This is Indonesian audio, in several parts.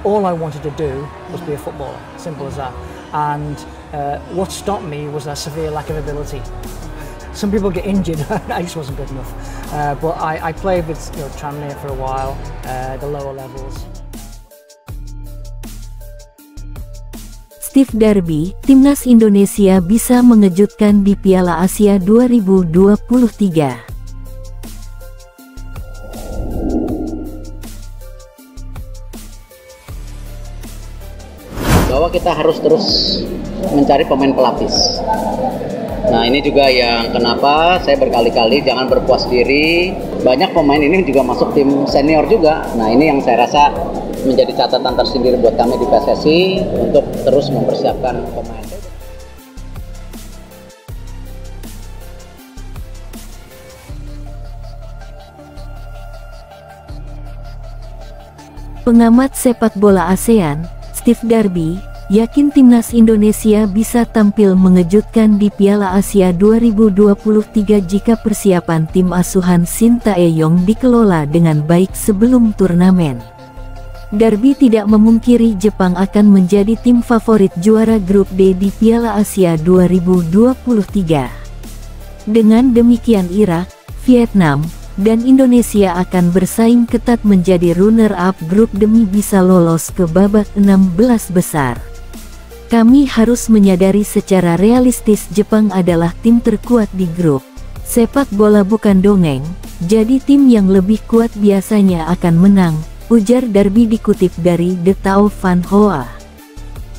all I wanted to do was be a footballer, simple as that. And what stopped me was a severe lack of ability. Some people get injured, I just wasn't good enough. But I played with Tranmere for a while, the lower levels. Steve Darby, timnas Indonesia bisa mengejutkan di Piala Asia 2023. Bahwa kita harus terus mencari pemain pelapis. Nah, ini juga yang kenapa saya berkali-kali jangan berpuas diri. Banyak pemain ini juga masuk tim senior juga. Nah, ini yang saya rasa menjadi catatan tersendiri buat kami di PSSI untuk terus mempersiapkan pemain. Pengamat sepak bola ASEAN, Steve Darby, yakin timnas Indonesia bisa tampil mengejutkan di Piala Asia 2023 jika persiapan tim asuhan Shin Tae-yong dikelola dengan baik sebelum turnamen. Darby tidak memungkiri Jepang akan menjadi tim favorit juara grup D di Piala Asia 2023. Dengan demikian Irak, Vietnam, dan Indonesia akan bersaing ketat menjadi runner-up grup demi bisa lolos ke babak 16 besar. Kami harus menyadari secara realistis Jepang adalah tim terkuat di grup. Sepak bola bukan dongeng, jadi tim yang lebih kuat biasanya akan menang, ujar Darby dikutip dari The Tao Van Hoa.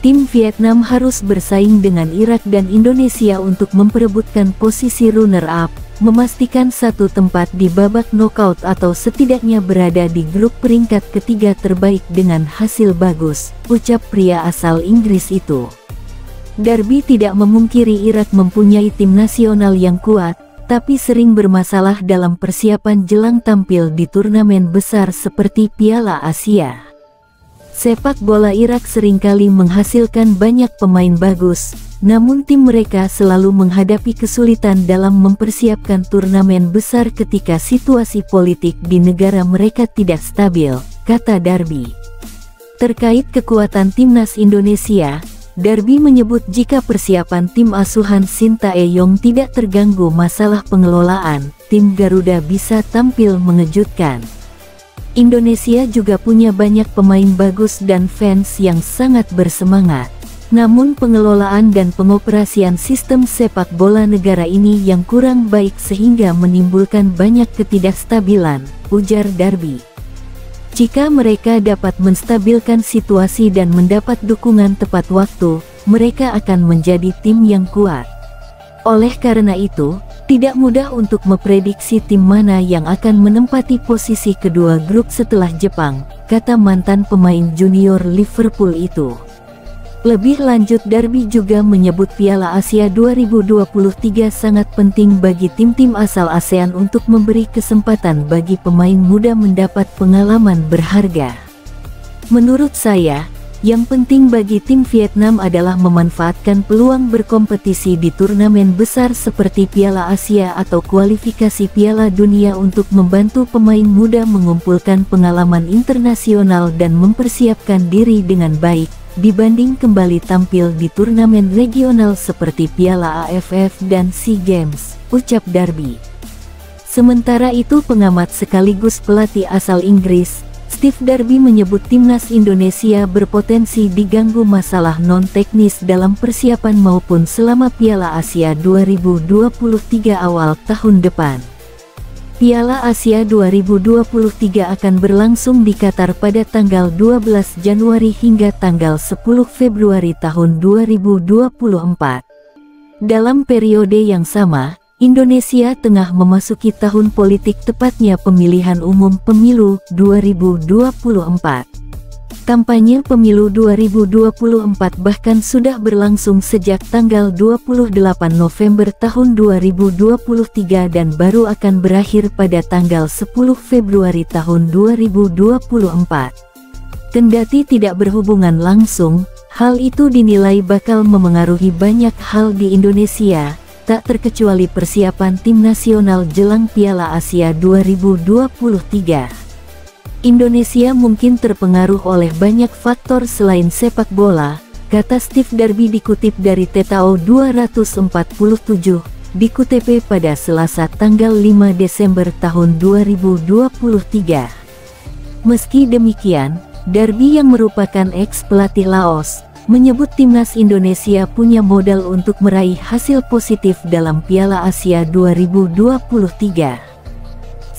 Tim Vietnam harus bersaing dengan Irak dan Indonesia untuk memperebutkan posisi runner-up, memastikan satu tempat di babak knockout atau setidaknya berada di grup peringkat ketiga terbaik dengan hasil bagus, ucap pria asal Inggris itu. Darby tidak memungkiri Irak mempunyai tim nasional yang kuat, tapi sering bermasalah dalam persiapan jelang tampil di turnamen besar seperti Piala Asia. Sepak bola Irak seringkali menghasilkan banyak pemain bagus, namun tim mereka selalu menghadapi kesulitan dalam mempersiapkan turnamen besar ketika situasi politik di negara mereka tidak stabil, kata Darby. Terkait kekuatan timnas Indonesia, Darby menyebut jika persiapan tim asuhan Shin Tae-yong tidak terganggu masalah pengelolaan, tim Garuda bisa tampil mengejutkan. Indonesia juga punya banyak pemain bagus dan fans yang sangat bersemangat. Namun pengelolaan dan pengoperasian sistem sepak bola negara ini yang kurang baik sehingga menimbulkan banyak ketidakstabilan, ujar Darby. Jika mereka dapat menstabilkan situasi dan mendapat dukungan tepat waktu, mereka akan menjadi tim yang kuat. Oleh karena itu, tidak mudah untuk memprediksi tim mana yang akan menempati posisi kedua grup setelah Jepang, kata mantan pemain junior Liverpool itu. Lebih lanjut Darby juga menyebut Piala Asia 2023 sangat penting bagi tim-tim asal ASEAN untuk memberi kesempatan bagi pemain muda mendapat pengalaman berharga. Menurut saya, yang penting bagi tim Vietnam adalah memanfaatkan peluang berkompetisi di turnamen besar seperti Piala Asia atau kualifikasi Piala Dunia untuk membantu pemain muda mengumpulkan pengalaman internasional dan mempersiapkan diri dengan baik, dibanding kembali tampil di turnamen regional seperti Piala AFF dan SEA Games, ucap Darby. Sementara itu pengamat sekaligus pelatih asal Inggris, Steve Darby menyebut timnas Indonesia berpotensi diganggu masalah non-teknis dalam persiapan maupun selama Piala Asia 2023 awal tahun depan. Piala Asia 2023 akan berlangsung di Qatar pada tanggal 12 Januari hingga tanggal 10 Februari tahun 2024. Dalam periode yang sama, Indonesia tengah memasuki tahun politik tepatnya pemilihan umum pemilu 2024. Kampanye pemilu 2024 bahkan sudah berlangsung sejak tanggal 28 November tahun 2023 dan baru akan berakhir pada tanggal 10 Februari tahun 2024. Kendati tidak berhubungan langsung, hal itu dinilai bakal memengaruhi banyak hal di Indonesia, tak terkecuali persiapan tim nasional jelang Piala Asia 2023. Indonesia mungkin terpengaruh oleh banyak faktor selain sepak bola, kata Steve Darby dikutip dari TTO 247, dikutip pada Selasa tanggal 5 Desember tahun 2023. Meski demikian, Darby yang merupakan ex-pelatih Laos, menyebut timnas Indonesia punya modal untuk meraih hasil positif dalam Piala Asia 2023.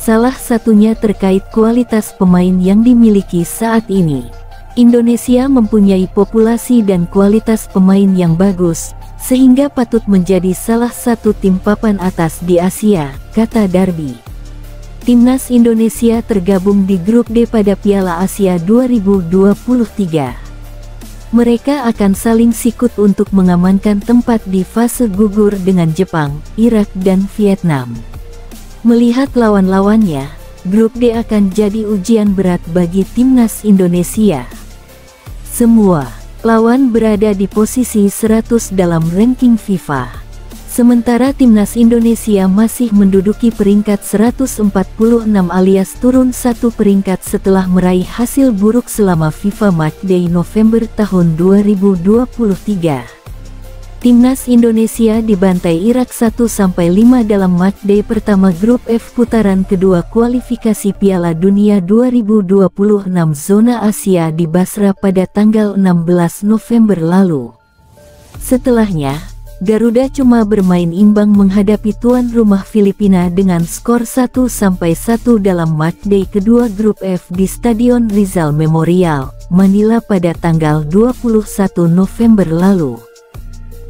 Salah satunya terkait kualitas pemain yang dimiliki saat ini. Indonesia mempunyai populasi dan kualitas pemain yang bagus, sehingga patut menjadi salah satu tim papan atas di Asia, kata Darby. Timnas Indonesia tergabung di grup D pada Piala Asia 2023. Mereka akan saling sikut untuk mengamankan tempat di fase gugur dengan Jepang, Irak dan Vietnam. Melihat lawan-lawannya, grup D akan jadi ujian berat bagi timnas Indonesia. Semua lawan berada di posisi 100 dalam ranking FIFA. Sementara timnas Indonesia masih menduduki peringkat 146 alias turun satu peringkat setelah meraih hasil buruk selama FIFA Matchday November tahun 2023. Timnas Indonesia dibantai Irak 1-5 dalam matchday pertama grup F putaran kedua kualifikasi Piala Dunia 2026 zona Asia di Basra pada tanggal 16 November lalu. Setelahnya, Garuda cuma bermain imbang menghadapi tuan rumah Filipina dengan skor 1-1 dalam matchday kedua grup F di Stadion Rizal Memorial, Manila pada tanggal 21 November lalu.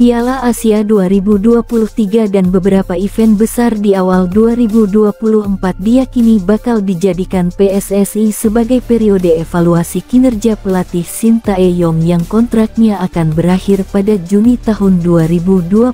Piala Asia 2023 dan beberapa event besar di awal 2024 diyakini bakal dijadikan PSSI sebagai periode evaluasi kinerja pelatih Shin Tae-yong yang kontraknya akan berakhir pada Juni tahun 2024.